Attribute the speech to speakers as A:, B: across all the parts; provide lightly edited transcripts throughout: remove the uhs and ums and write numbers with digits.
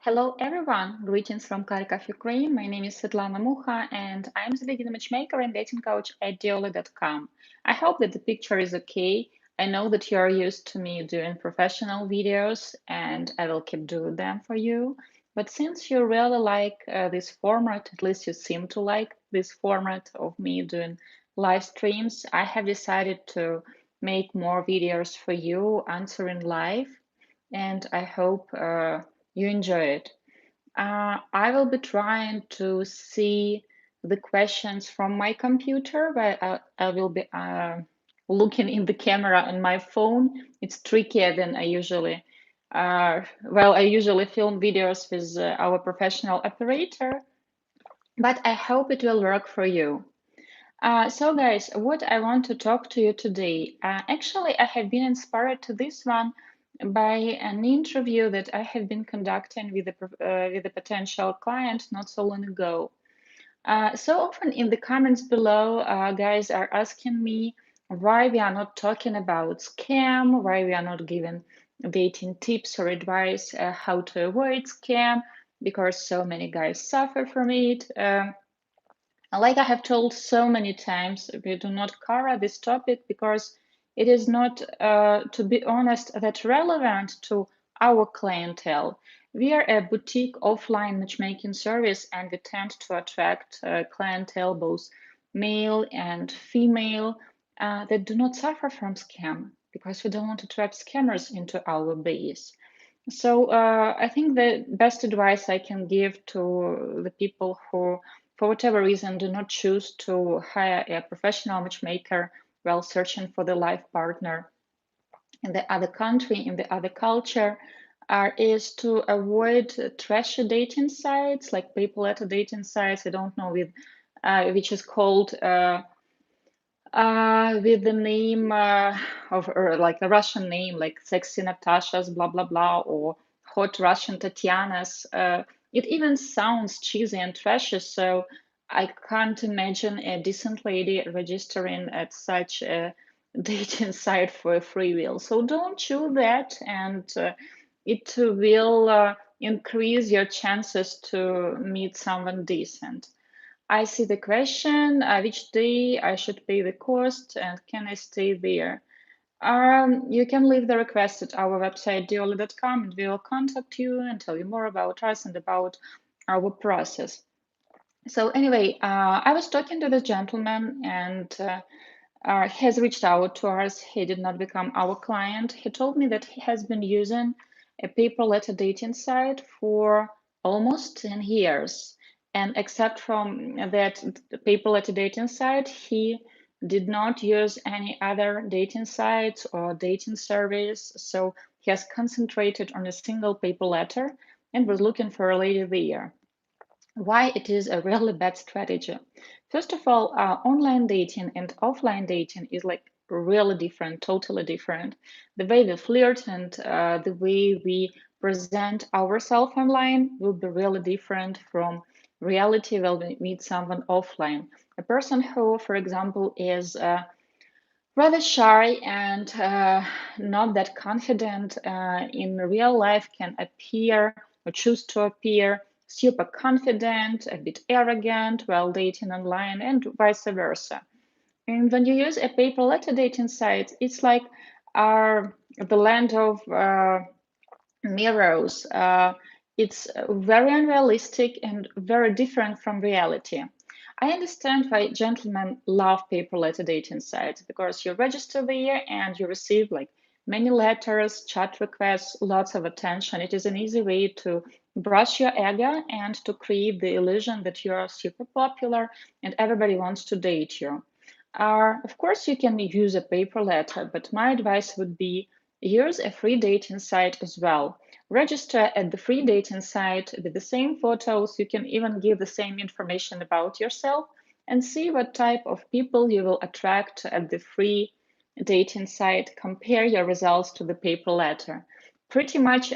A: Hello everyone, greetings from Kharkov, Ukraine. My name is Svetlana Muha and I'm the beginner matchmaker and dating coach at Diolli.com. I hope that the picture is okay. I know that you're used to me doing professional videos and I will keep doing them for you. But since you really like this format, at least you seem to like this format of me doing live streams, I have decided to make more videos for you answering live and I hope you enjoy it. I will be trying to see the questions from my computer, but I will be looking in the camera on my phone. It's trickier than I usually. I usually film videos with our professional operator, but I hope it will work for you. So, guys, what I want to talk to you today, actually, I have been inspired to this one by an interview that I have been conducting with a potential client not so long ago. So often in the comments below, guys are asking me why we are not talking about scam, why we are not giving dating tips or advice how to avoid scam, because so many guys suffer from it. Like I have told so many times, we do not cover this topic because it is not, to be honest, that relevant to our clientele. We are a boutique offline matchmaking service and we tend to attract clientele, both male and female, that do not suffer from scam because we don't want to trap scammers into our base. So I think the best advice I can give to the people who, for whatever reason, do not choose to hire a professional matchmaker while searching for the life partner in the other country, in the other culture, is to avoid trashy dating sites like paper letter dating sites. I don't know which is called. With the name of or like a Russian name, like sexy Natasha's, blah blah blah, or hot Russian Tatiana's. It even sounds cheesy and trashy, so I can't imagine a decent lady registering at such a dating site for a free will. So don't choose that, and it will increase your chances to meet someone decent. I see the question, which day I should pay the cost and can I stay there? You can leave the request at our website, Diolli.com, and we will contact you and tell you more about us and about our process. So anyway, I was talking to the gentleman and he has reached out to us. He did not become our client. He told me that he has been using a paper letter dating site for almost 10 years. And except from that paper letter dating site, he did not use any other dating sites or dating service. So he has concentrated on a single paper letter and was looking for a lady there. Why it is a really bad strategy? First of all, online dating and offline dating is like really different, totally different. The way we flirt and the way we present ourselves online will be really different from reality when we meet someone offline. A person who, for example, is rather shy and not that confident in real life can appear or choose to appear super confident, a bit arrogant while dating online, and vice versa. And when you use a paper letter dating site, it's like the land of mirrors. It's very unrealistic and very different from reality. I understand why gentlemen love paper letter dating sites because you register there and you receive like many letters, chat requests, lots of attention. It is an easy way to brush your ego and to create the illusion that you are super popular and everybody wants to date you. Of course, you can use a paper letter, but my advice would be use a free dating site as well. Register at the free dating site with the same photos. You can even give the same information about yourself and see what type of people you will attract at the free dating site. Compare your results to the paper letter. Pretty much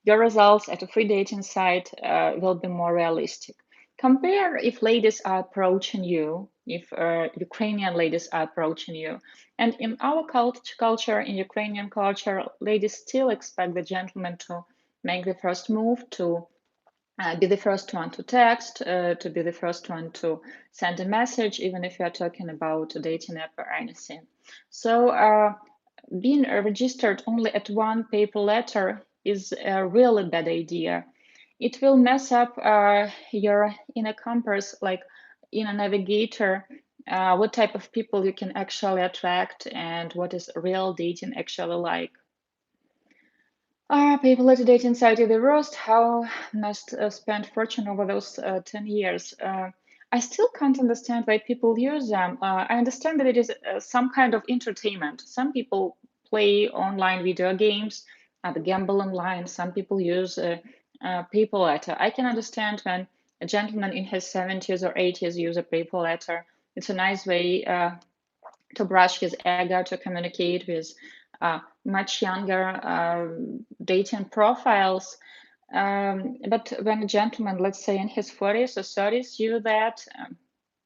A: your results at a free dating site will be more realistic. Compare if ladies are approaching you, if Ukrainian ladies are approaching you. And in our culture, in Ukrainian culture, ladies still expect the gentleman to make the first move, to be the first one to text, to be the first one to send a message, even if you're talking about a dating app or anything. So being registered only at one paper letter is a really bad idea. It will mess up your inner compass, like in a navigator, what type of people you can actually attract and what is real dating actually like. People at the dating site are the worst. How must spend fortune over those 10 years. I still can't understand why people use them. I understand that it is some kind of entertainment. Some people play online video games, gamble online. Some people use paper letter. I can understand when a gentleman in his 70s or 80s use a paper letter. It's a nice way to brush his ego, to communicate with much younger dating profiles. But when a gentleman, let's say in his 40s or 30s, use that,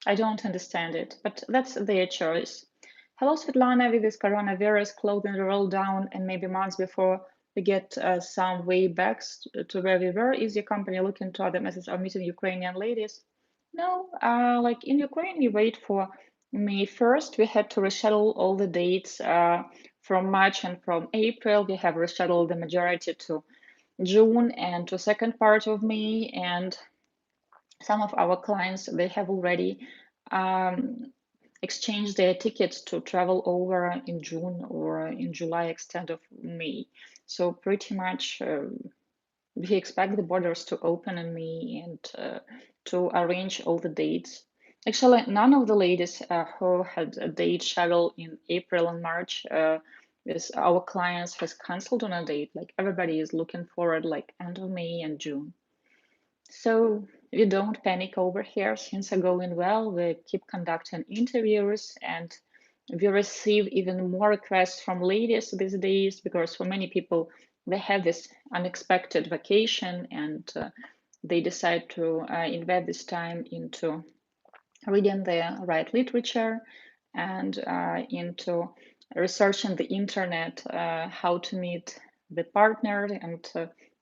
A: I don't understand it, but that's their choice. Hello, Svetlana. With this coronavirus closing the world down and maybe months before we get some way back to where we were, is your company looking to other methods of meeting Ukrainian ladies? No, like in Ukraine, we wait for May 1st. We had to reschedule all the dates from March, and from April. We have rescheduled the majority to June and to second part of May. And some of our clients, they have already um, exchanged their tickets to travel over in June or in July extent of May. So pretty much we expect the borders to open in May and to arrange all the dates. Actually, none of the ladies who had a date scheduled in April and March with our clients has canceled on a date. Like everybody is looking forward like end of May and June. So we don't panic over here. Things are going well. We keep conducting interviews, and we receive even more requests from ladies these days because for many people, they have this unexpected vacation and they decide to invest this time into reading the right literature and into researching the internet, how to meet the partner. And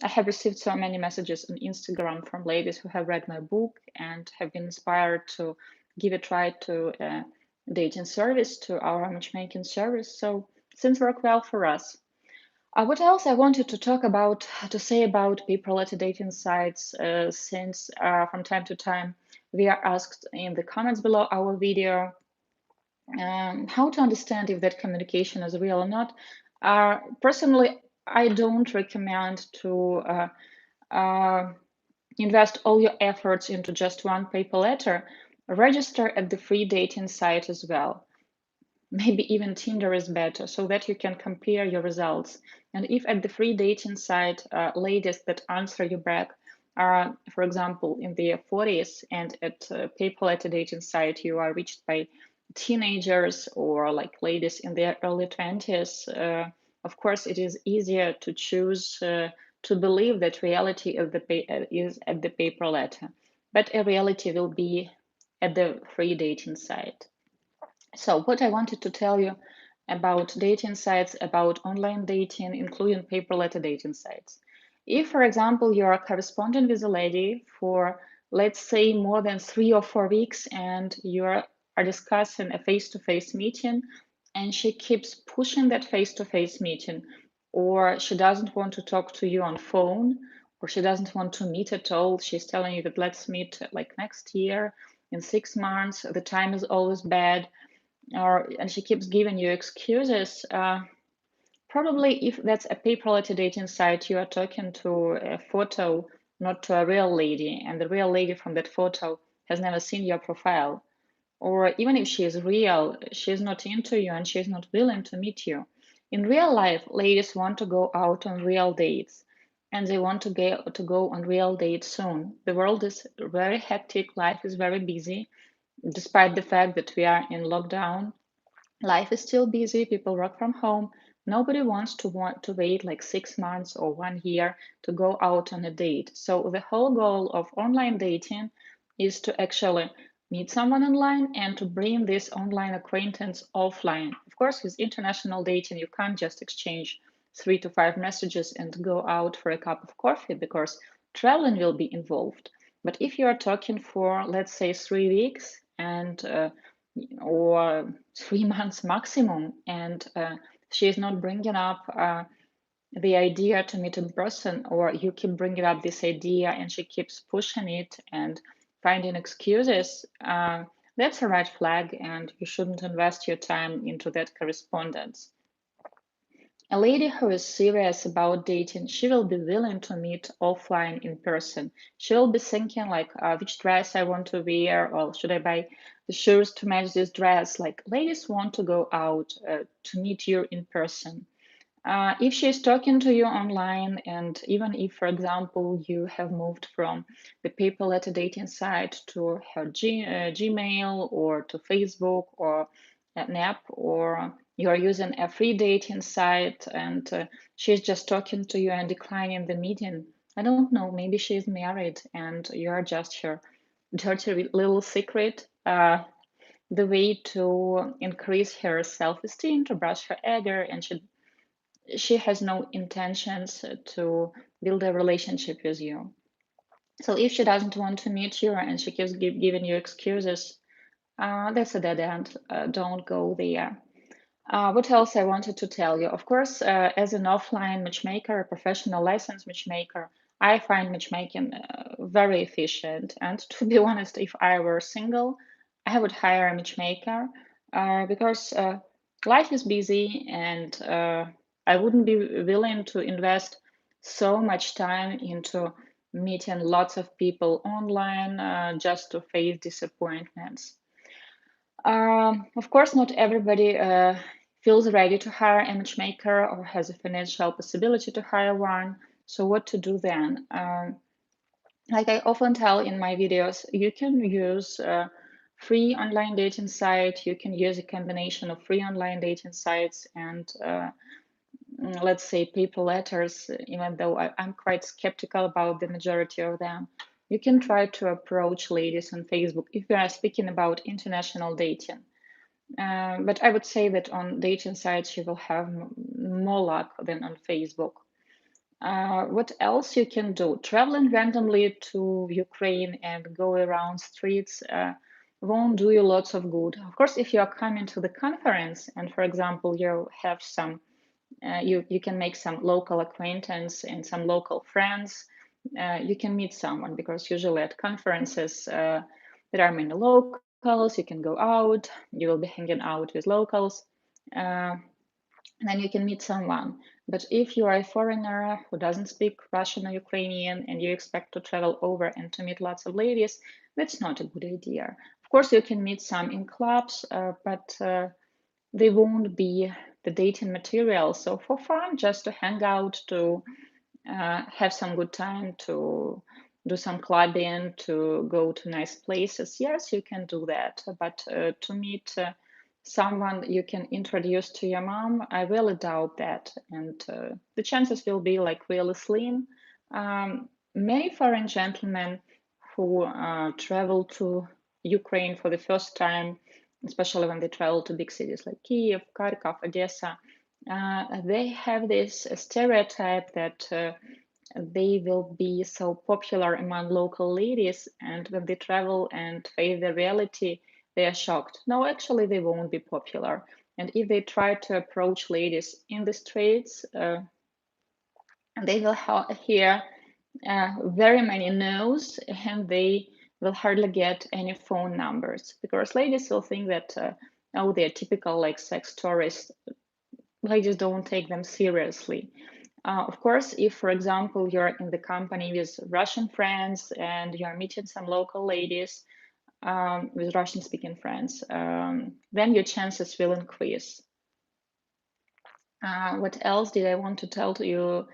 A: I have received so many messages on Instagram from ladies who have read my book and have been inspired to give a try to dating service, to our matchmaking service. So things work well for us. What else I wanted to talk about, to say about people-led dating sites, since from time to time we are asked in the comments below our video how to understand if that communication is real or not. Personally, I don't recommend to invest all your efforts into just one paper letter. Register at the free dating site as well. Maybe even Tinder is better so that you can compare your results. And if at the free dating site, ladies that answer you back are, for example, in their 40s, and at PayPal at a dating site, you are reached by teenagers or like ladies in their early 20s, of course, it is easier to choose to believe that reality is at the paper letter, but a reality will be at the free dating site. So what I wanted to tell you about dating sites, about online dating, including paper letter dating sites. If, for example, you are corresponding with a lady for, let's say, more than 3 or 4 weeks, and are discussing a face-to-face meeting, and she keeps pushing that face-to-face meeting, or she doesn't want to talk to you on phone, or she doesn't want to meet at all, she's telling you that let's meet like next year, in 6 months, the time is always bad, and she keeps giving you excuses, probably if that's a paper-letter dating site, you are talking to a photo, not to a real lady, and the real lady from that photo has never seen your profile. Or even if she is real, she's not into you and she's not willing to meet you. In real life, ladies want to go out on real dates, and they want to go on real dates soon. The world is very hectic, life is very busy, despite the fact that we are in lockdown. Life is still busy, people work from home. Nobody want to wait like 6 months or 1 year to go out on a date. So the whole goal of online dating is to actually meet someone online and to bring this online acquaintance offline. Of course, with international dating, you can't just exchange 3 to 5 messages and go out for a cup of coffee because traveling will be involved. But if you are talking for, let's say, 3 weeks and or 3 months maximum, and she is not bringing up the idea to meet in person, or you keep bringing up this idea and she keeps pushing it and finding excuses, that's a red flag, and you shouldn't invest your time into that correspondence. A lady who is serious about dating, she will be willing to meet offline in person. She will be thinking like, which dress I want to wear, or should I buy the shoes to match this dress? Like, ladies want to go out to meet you in person. If she's talking to you online, and even if, for example, you have moved from the people at a dating site to her Gmail or to Facebook or an app, or you're using a free dating site and she's just talking to you and declining the meeting, I don't know, maybe she's married and you're just her dirty little secret. The way to increase her self-esteem, to brush her anger, and she has no intentions to build a relationship with you. So if she doesn't want to meet you and she keeps giving you excuses, that's a dead end. Don't go there. What else I wanted to tell you? Of course, as an offline matchmaker, a professional licensed matchmaker, I find matchmaking very efficient. And to be honest, if I were single, I would hire a matchmaker because life is busy, and I wouldn't be willing to invest so much time into meeting lots of people online just to face disappointments. Of course, not everybody feels ready to hire a matchmaker or has a financial possibility to hire one. So, what to do then? Like I often tell in my videos, you can use a free online dating site. You can use a combination of free online dating sites and let's say paper letters, even though I'm quite skeptical about the majority of them. You can try to approach ladies on Facebook if we are speaking about international dating. But I would say that on dating sites, you will have more luck than on Facebook. What else you can do? Traveling randomly to Ukraine and go around streets won't do you lots of good. Of course, if you are coming to the conference and, for example, you have some, you can make some local acquaintance and some local friends. You can meet someone because usually at conferences there are many locals. You can go out. You will be hanging out with locals. Uh, and then you can meet someone. But if you are a foreigner who doesn't speak Russian or Ukrainian and you expect to travel over and to meet lots of ladies, that's not a good idea. Of course, you can meet some in clubs, but they won't be the dating material. So for fun, just to hang out, to have some good time, to do some clubbing, to go to nice places, yes, you can do that. But to meet someone you can introduce to your mom, I really doubt that. And the chances will be like really slim. Many foreign gentlemen who travel to Ukraine for the first time, especially when they travel to big cities like Kiev, Kharkov, Odessa, they have this stereotype that they will be so popular among local ladies, and when they travel and face the reality, they are shocked. No, actually, they won't be popular. And if they try to approach ladies in the streets, they will hear very many no's, and they will hardly get any phone numbers because ladies will think that, oh, they're typical like sex tourists. Ladies don't take them seriously. Of course, if, for example, you're in the company with Russian friends and you're meeting some local ladies with Russian speaking friends, then your chances will increase. What else did I want to tell to you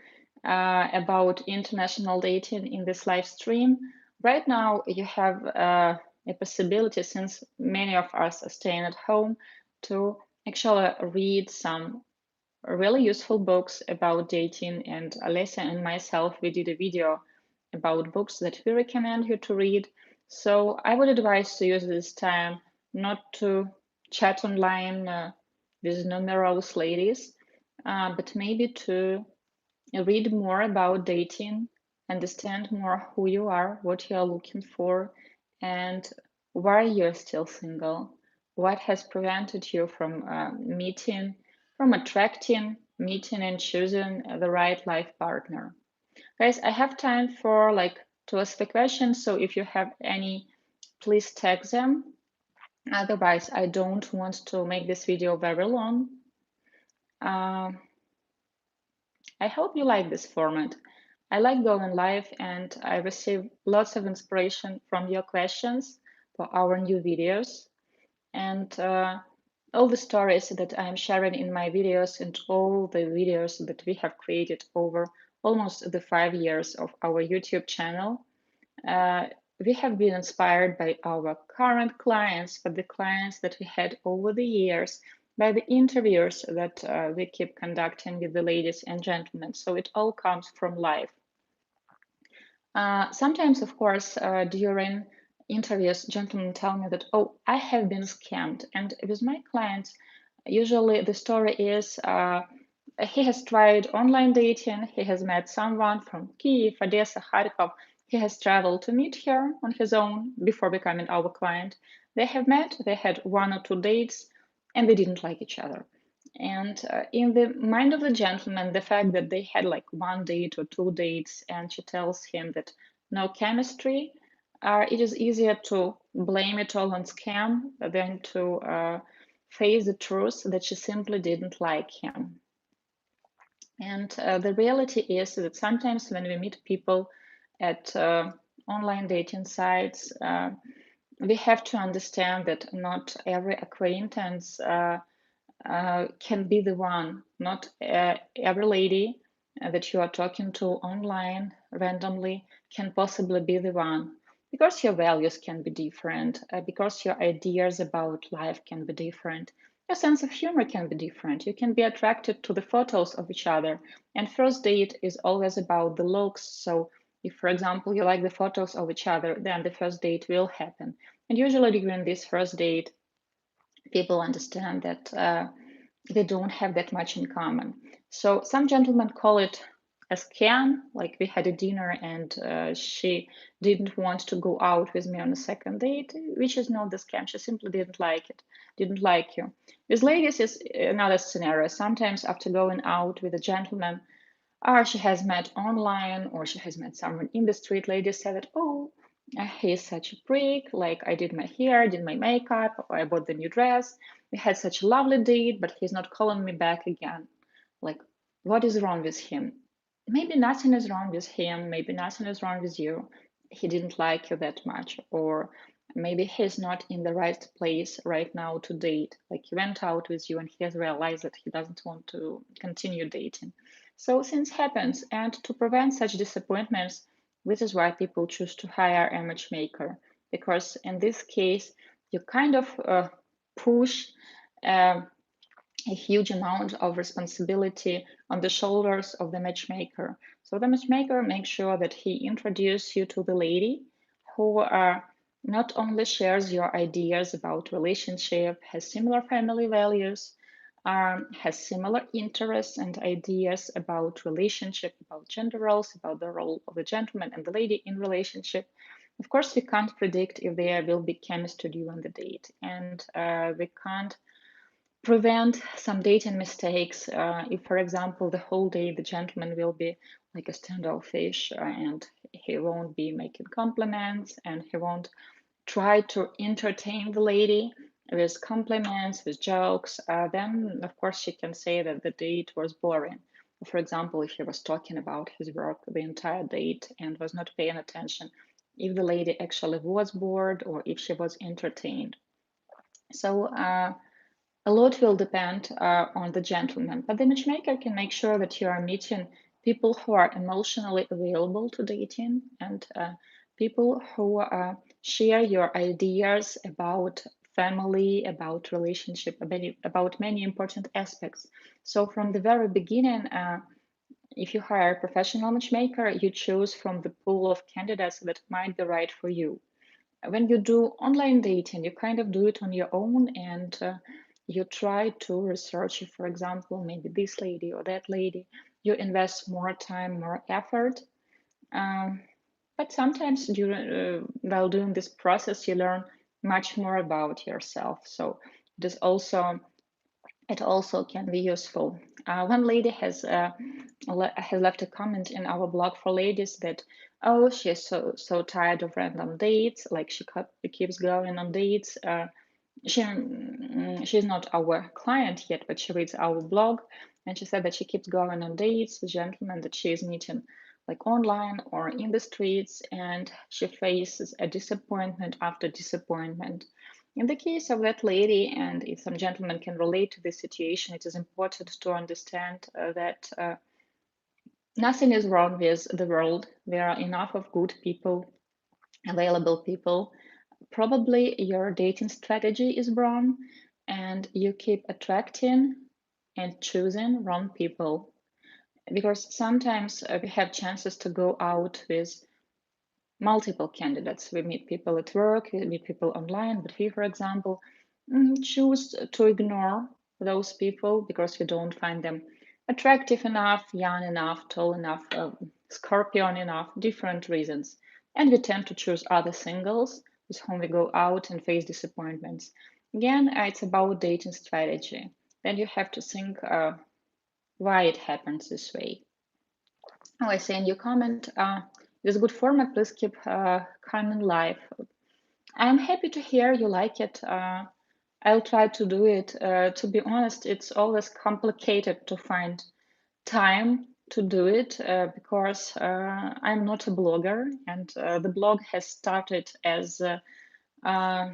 A: about international dating in this live stream? Right now, you have a possibility, since many of us are staying at home, to actually read some really useful books about dating. And Alessia and myself, we did a video about books that we recommend you to read. So I would advise to use this time not to chat online with numerous ladies, but maybe to read more about dating, understand more who you are, what you are looking for, and why you're still single. What has prevented you from from attracting, meeting, and choosing the right life partner? Guys, I have time for to ask the questions. So if you have any, please tag them. Otherwise, I don't want to make this video very long. Uh, I hope you like this format. I like going live and I receive lots of inspiration from your questions for our new videos. And all the stories that I'm sharing in my videos and all the videos that we have created over almost the 5 years of our YouTube channel. Uh, we have been inspired by our current clients, but the clients that we had over the years, by the interviews that we keep conducting with the ladies and gentlemen. So it all comes from life. Sometimes, of course, during interviews, gentlemen tell me that, oh, I have been scammed. And with my clients, usually the story is he has tried online dating, he has met someone from Kyiv, Odessa, Kharkov. He has traveled to meet her on his own before becoming our client. They have met, they had 1 or 2 dates, and they didn't like each other. And in the mind of the gentleman, the fact that they had like 1 date or 2 dates, and she tells him that no chemistry, it is easier to blame it all on scam than to face the truth that she simply didn't like him. And the reality is that sometimes when we meet people at online dating sites, we have to understand that not every acquaintance can be the one. Not every lady that you are talking to online randomly can possibly be the one. Because your values can be different, because your ideas about life can be different, your sense of humor can be different. You can be attracted to the photos of each other. And first date is always about the looks. So if, for example, you like the photos of each other, then the first date will happen. And usually during this first date, people understand that they don't have that much in common. So some gentlemen call it a scam, like we had a dinner and she didn't want to go out with me on a second date, which is not the scam. She simply didn't like it, didn't like you. With ladies is another scenario. Sometimes after going out with a gentleman, or she has met online or she has met someone in the street, ladies say that, oh, he's such a prick, like I did my hair, did my makeup, or I bought the new dress, we had such a lovely date, but he's not calling me back again. Like, what is wrong with him? Maybe nothing is wrong with him, maybe nothing is wrong with you. He didn't like you that much, or maybe he's not in the right place right now to date. Like he went out with you and he has realized that he doesn't want to continue dating. So things happens, and to prevent such disappointments, this is why people choose to hire a matchmaker, because in this case, you kind of push uh, a huge amount of responsibility on the shoulders of the matchmaker. So the matchmaker makes sure that he introduces you to the lady who not only shares your ideas about relationship, has similar family values, has similar interests and ideas about relationship, about gender roles, about the role of the gentleman and the lady in relationship. Of course, we can't predict if there will be chemistry during the date, and we can't prevent some dating mistakes. If, for example, the whole day the gentleman will be like a standoffish and he won't be making compliments and he won't try to entertain the lady with compliments, with jokes, then of course she can say that the date was boring. For example, if he was talking about his work the entire date and was not paying attention, if the lady actually was bored or if she was entertained. So a lot will depend on the gentleman, but the matchmaker can make sure that you are meeting people who are emotionally available to dating and people who share your ideas about family, about relationship, about many important aspects. So from the very beginning, if you hire a professional matchmaker, you choose from the pool of candidates that might be right for you. When you do online dating, you kind of do it on your own, and you try to research, for example, maybe this lady or that lady. You invest more time, more effort. Um, but sometimes while doing this process, you learn much more about yourself. So it is also it also can be useful. One lady has left a comment in our blog for ladies that, oh, she's so tired of random dates, like she keeps going on dates. She's not our client yet, but she reads our blog, and she said that she keeps going on dates with gentlemen that she is meeting like online or in the streets, and she faces a disappointment after disappointment. In the case of that lady, and if some gentlemen can relate to this situation, it is important to understand that nothing is wrong with the world. There are enough of good people, available people. Probably your dating strategy is wrong, and you keep attracting and choosing wrong people. Because sometimes we have chances to go out with multiple candidates. We meet people at work, we meet people online, but we, for example, choose to ignore those people because we don't find them attractive enough, young enough, tall enough, scorpion enough, different reasons. And we tend to choose other singles with whom we go out and face disappointments. Again, it's about dating strategy. Then you have to think why it happens this way. Oh, I see in your comment, this good format. Please keep coming live. I'm happy to hear you like it. I'll try to do it. To be honest, it's always complicated to find time to do it because I'm not a blogger, and the blog has started as uh,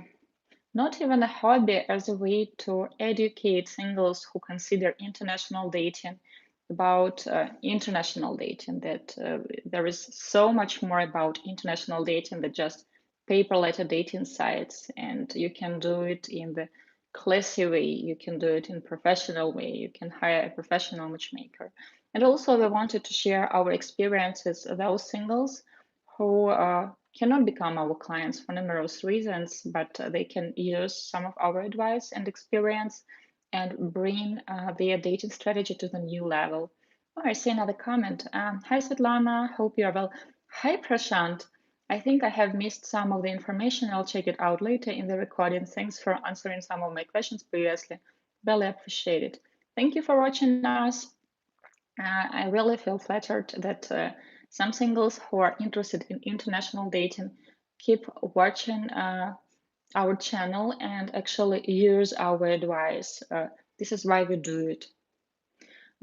A: not even a hobby, as a way to educate singles who consider international dating about international dating, that there is so much more about international dating than just paper letter dating sites, and you can do it in the classy way, you can do it in professional way, you can hire a professional matchmaker. And also we wanted to share our experiences of those singles who cannot become our clients for numerous reasons, but they can use some of our advice and experience and bring their dating strategy to the new level. Oh, I see another comment. Hi, Svetlana. Hope you are well. Hi, Prashant. I think I have missed some of the information. I'll check it out later in the recording. Thanks for answering some of my questions previously. Really appreciate it. Thank you for watching us. I really feel flattered that some singles who are interested in international dating keep watching our channel and actually use our advice. This is why we do it.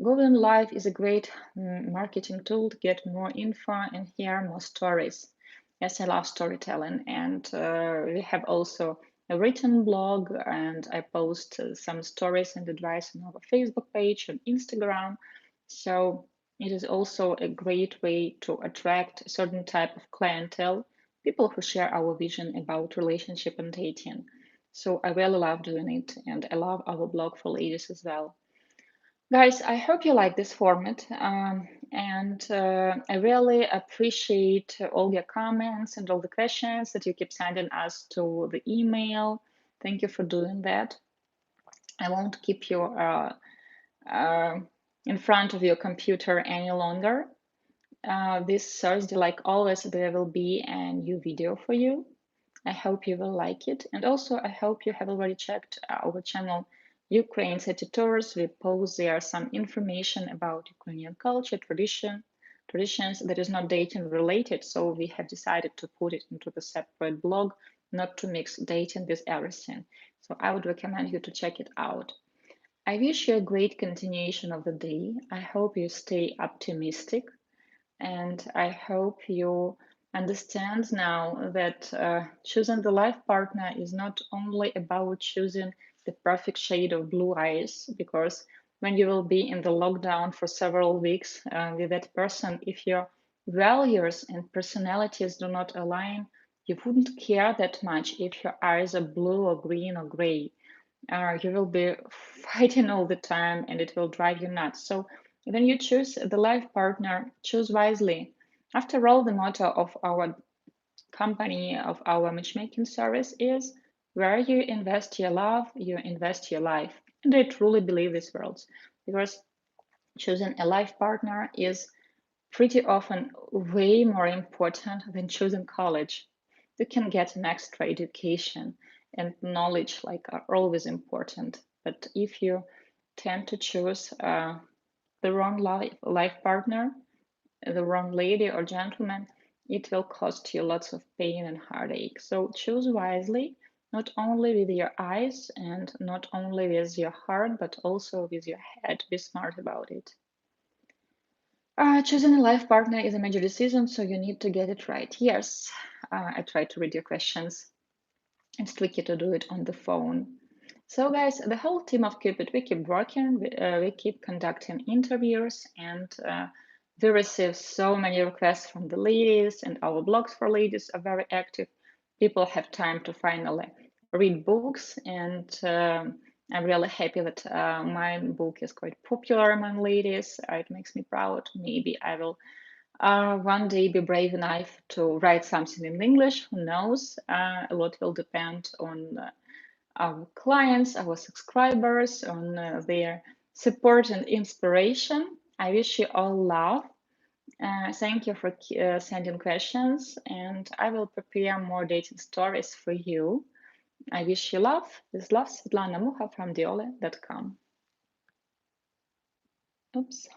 A: Going live is a great marketing tool to get more info and hear more stories. Yes, I love storytelling, and we have also a written blog, and I post some stories and advice on our Facebook page and Instagram. So it is also a great way to attract a certain type of clientele, people who share our vision about relationship and dating. So I really love doing it, and I love our blog for ladies as well. Guys, I hope you like this format, and I really appreciate all your comments and all the questions that you keep sending us to the email. Thank you for doing that. I won't keep you uh, in front of your computer any longer. This Thursday, like always, there will be a new video for you. I hope you will like it. And also, I hope you have already checked our channel, Ukraine City Tours. We post there some information about Ukrainian culture, traditions that is not dating related. So we have decided to put it into the separate blog, not to mix dating with everything. So I would recommend you to check it out. I wish you a great continuation of the day. I hope you stay optimistic, and I hope you understand now that choosing the life partner is not only about choosing the perfect shade of blue eyes, because when you will be in the lockdown for several weeks with that person, if your values and personalities do not align, you wouldn't care that much if your eyes are blue or green or gray. You will be fighting all the time and it will drive you nuts. So when you choose the life partner, choose wisely. After all, the motto of our company, of our matchmaking service is where you invest your love, you invest your life. And I truly believe these words because choosing a life partner is pretty often way more important than choosing college. You can get an extra education and knowledge like are always important. But if you tend to choose the wrong life partner, the wrong lady or gentleman, it will cost you lots of pain and heartache. So choose wisely, not only with your eyes and not only with your heart, but also with your head. Be smart about it. Choosing a life partner is a major decision, so you need to get it right. Yes, I tried to read your questions. It's tricky to do it on the phone. So, guys, the whole team of Cupid, we keep working, we keep conducting interviews, and we receive so many requests from the ladies, and our blogs for ladies are very active. People have time to finally read books, and I'm really happy that my book is quite popular among ladies. It makes me proud. Maybe I will one day be brave enough to write something in English. Who knows? A lot will depend on our clients, our subscribers, on their support and inspiration. I wish you all love. Thank you for sending questions, and I will prepare more dating stories for you. I wish you love. With love, Svetlana Muha from Diolli.com. Oops.